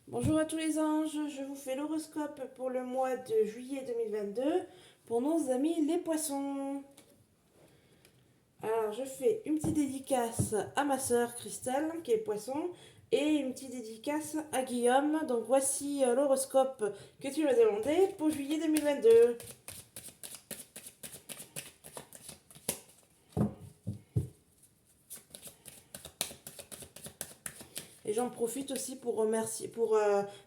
Bonjour à tous les anges, je vous fais l'horoscope pour le mois de juillet 2022 pour nos amis les poissons. Alors je fais une petite dédicace à ma sœur Christelle qui est poisson et une petite dédicace à Guillaume. Donc voici l'horoscope que tu m'as demandé pour juillet 2022. Et j'en profite aussi pour remercier, pour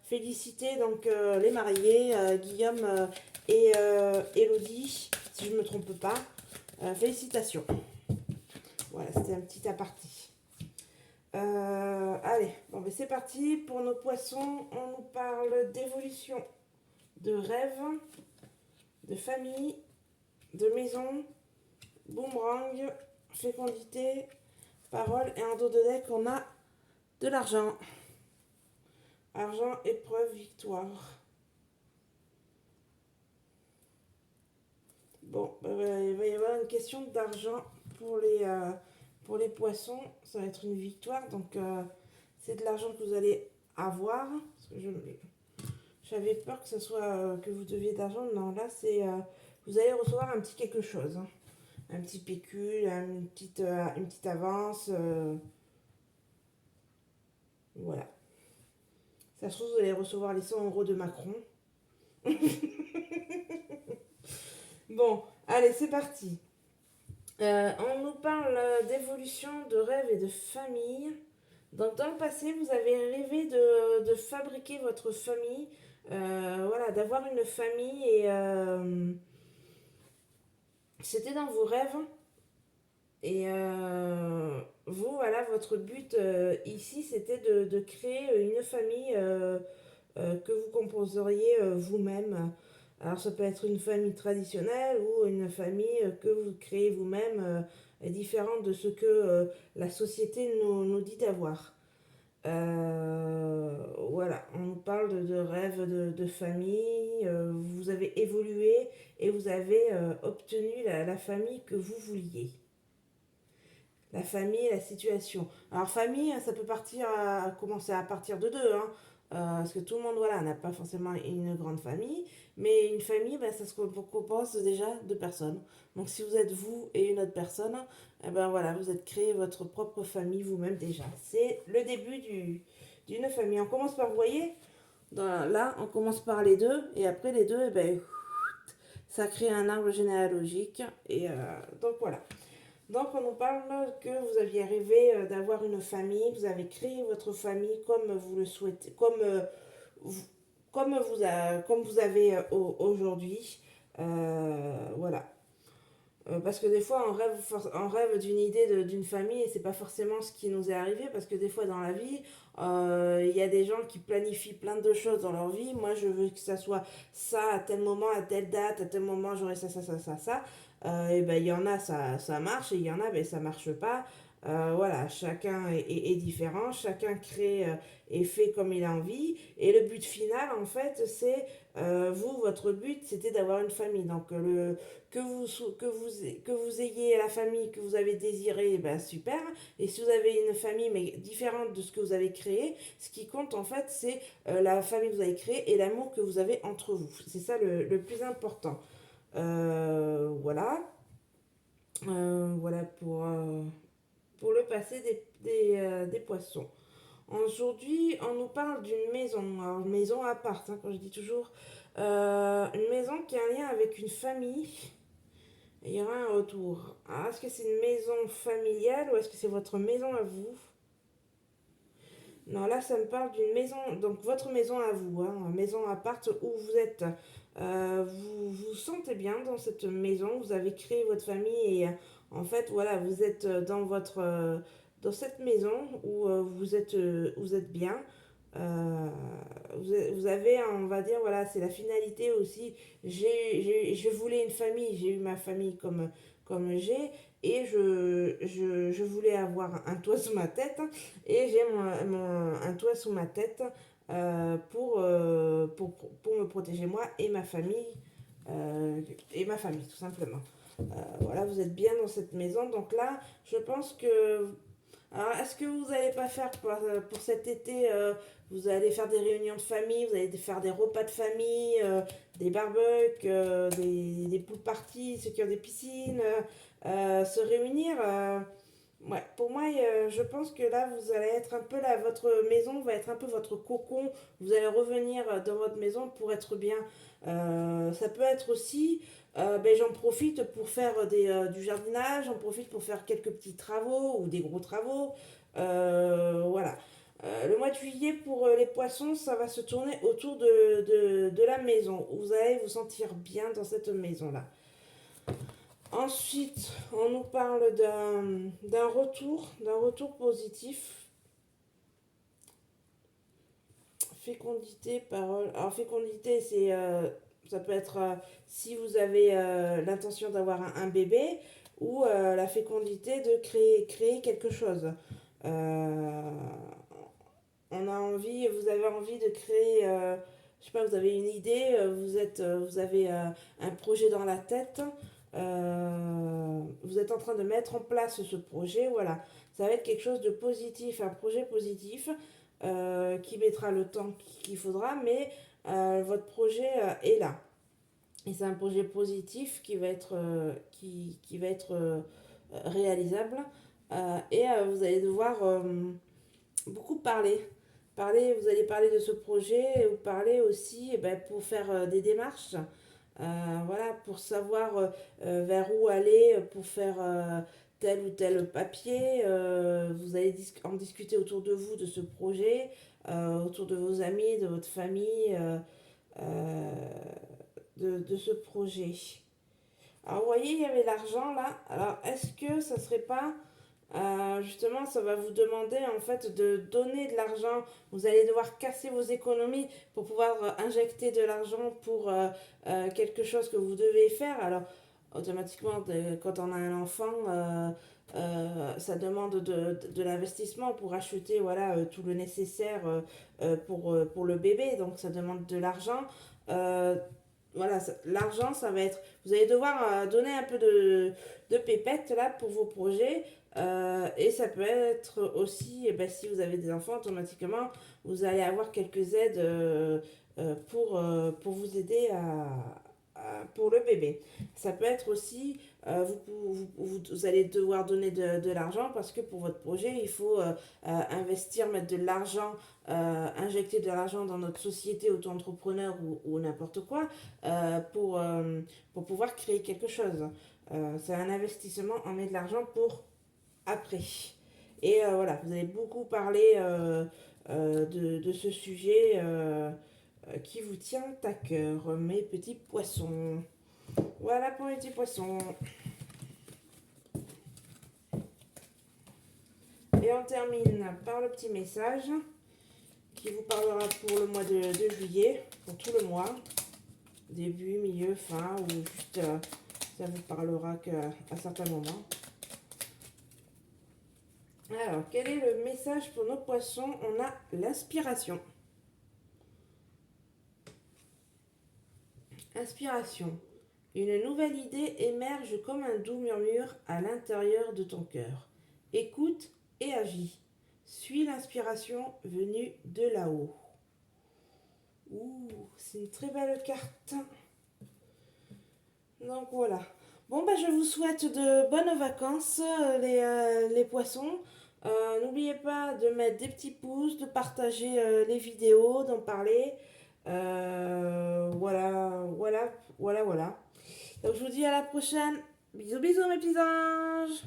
féliciter donc les mariés, Guillaume et Elodie, si je ne me trompe pas. Félicitations. Voilà, c'était un petit aparté. Allez, bon, mais c'est parti. Pour nos poissons, on nous parle d'évolution, de rêve, de famille, de maison, boomerang, fécondité, parole. Et en dos de deck, on a de l'argent. Argent, épreuve, victoire. Bon, il va y avoir une question d'argent pour les poissons. Ça va être une victoire. Donc, c'est de l'argent que vous allez avoir. Parce que j'avais peur que ce soit que vous deviez d'argent. Non, là, c'est vous allez recevoir un petit quelque chose, hein. Un petit pécule, une petite avance. Voilà. Ça se trouve, vous allez recevoir les 100 € de Macron. Bon, allez, c'est parti. On nous parle d'évolution, de rêve et de famille. Donc, dans le passé, vous avez rêvé de fabriquer votre famille, voilà, d'avoir une famille et c'était dans vos rêves. Et vous, voilà, votre but ici, c'était de créer une famille que vous composeriez vous-même. Alors ça peut être une famille traditionnelle ou une famille que vous créez vous-même, différente de ce que la société nous dit d'avoir. Voilà, on nous parle de rêve de famille, vous avez évolué et vous avez obtenu la famille que vous vouliez. La famille, la situation. Alors famille, ça peut commencer à partir de deux, hein. Parce que tout le monde, voilà, n'a pas forcément une grande famille, mais une famille, ben, ça se compose déjà de personnes. Donc si vous êtes vous et une autre personne, eh ben voilà, vous êtes créé votre propre famille vous-même déjà. C'est le début d'une famille. On commence par, vous voyez, là, on commence par les deux, et après les deux, eh ben, ça crée un arbre généalogique, et donc voilà. Donc, on nous parle que vous aviez rêvé d'avoir une famille, vous avez créé votre famille comme vous le souhaitez, vous, comme vous avez aujourd'hui. Voilà. Parce que des fois, on rêve d'une idée d'une famille et c'est pas forcément ce qui nous est arrivé. Parce que des fois, dans la vie, il y a des gens qui planifient plein de choses dans leur vie. Moi, je veux que ça soit ça à tel moment, à telle date, à tel moment, j'aurai ça, ça, ça, ça, ça. Et ben, il y en a, ça marche et il y en a, ben, ça marche pas. Voilà, chacun est différent, chacun crée et fait comme il a envie. Et le but final, en fait, c'est vous, votre but, c'était d'avoir une famille. Donc, que vous, que vous ayez la famille que vous avez désirée, eh ben super. Et si vous avez une famille mais différente de ce que vous avez créé, ce qui compte en fait, c'est la famille que vous avez créée et l'amour que vous avez entre vous. C'est ça le plus important. Voilà. Voilà pour le passé des poissons. Aujourd'hui, on nous parle d'une maison. Alors, une maison à part, hein, quand je dis toujours. Une maison qui a un lien avec une famille. Il y aura un retour. Alors, est-ce que c'est une maison familiale ou est-ce que c'est votre maison à vous? Non, là, ça me parle d'une maison, donc votre maison à vous, hein, une maison à part où vous êtes. Vous vous sentez bien dans cette maison, vous avez créé votre famille et en fait, voilà, vous êtes dans cette maison où vous êtes bien. Euh, vous avez, on va dire, voilà, c'est la finalité aussi. Je voulais une famille, j'ai eu ma famille comme j'ai, et je voulais avoir un toit sous ma tête, et j'ai un toit sous ma tête pour me protéger moi et ma famille, tout simplement. Voilà, vous êtes bien dans cette maison, donc là, je pense que Alors, est-ce que vous n'allez pas faire pour cet été, vous allez faire des réunions de famille, vous allez faire des repas de famille, des barbecues, des pool parties, ceux qui ont des piscines, se réunir ouais, pour moi, je pense que là, vous allez être un peu là, votre maison va être un peu votre cocon. Vous allez revenir dans votre maison pour être bien. Ça peut être aussi, ben, j'en profite pour faire du jardinage, j'en profite pour faire quelques petits travaux ou des gros travaux. Voilà. Le mois de juillet pour les poissons, ça va se tourner autour de la maison. Vous allez vous sentir bien dans cette maison-là. Ensuite, on nous parle d'un retour positif. Fécondité, parole. Alors, fécondité, ça peut être si vous avez l'intention d'avoir un bébé ou la fécondité de créer quelque chose. Euh, on a envie, vous avez envie de créer, je sais pas, vous avez une idée, vous avez un projet dans la tête, vous êtes en train de mettre en place ce projet, voilà. Ça va être quelque chose de positif, un projet positif qui mettra le temps qu'il faudra, mais votre projet est là. Et c'est un projet positif qui va être réalisable. Vous allez devoir beaucoup parler. Vous allez parler de ce projet, ou parler aussi ben, pour faire des démarches, voilà, pour savoir vers où aller, pour faire tel ou tel papier. Vous allez en discuter autour de vous de ce projet, autour de vos amis, de votre famille, euh, de ce projet. Alors, vous voyez, il y avait l'argent là. Alors, est-ce que ça serait pas justement, ça va vous demander en fait de donner de l'argent. Vous allez devoir casser vos économies pour pouvoir injecter de l'argent pour quelque chose que vous devez faire. Alors, automatiquement, quand on a un enfant, ça demande de l'investissement pour acheter voilà, tout le nécessaire pour le bébé. Donc, ça demande de l'argent. Euh, voilà, l'argent, ça va être. Vous allez devoir donner un peu de pépettes là pour vos projets. Et ça peut être aussi, eh ben, si vous avez des enfants, automatiquement, vous allez avoir quelques aides pour vous aider pour le bébé. Ça peut être aussi, vous allez devoir donner de l'argent parce que pour votre projet, il faut investir, mettre de l'argent, injecter de l'argent dans notre société, auto-entrepreneur ou n'importe quoi, pour pouvoir créer quelque chose. C'est un investissement, on met de l'argent pour après. Et voilà, vous avez beaucoup parlé de ce sujet qui vous tient à cœur, mes petits poissons. Voilà pour les petits poissons. Et on termine par le petit message qui vous parlera pour le mois de juillet, pour tout le mois, début, milieu, fin, ou juste ça vous parlera qu'à certains moments. Alors, quel est le message pour nos poissons? On a l'inspiration. Inspiration. Une nouvelle idée émerge comme un doux murmure à l'intérieur de ton cœur. Écoute et agis. Suis l'inspiration venue de là-haut. Ouh, c'est une très belle carte. Donc voilà. Bon, bah, je vous souhaite de bonnes vacances, les poissons. N'oubliez pas de mettre des petits pouces, de partager les vidéos, d'en parler. Voilà. Donc je vous dis à la prochaine. Bisous, bisous mes petits anges.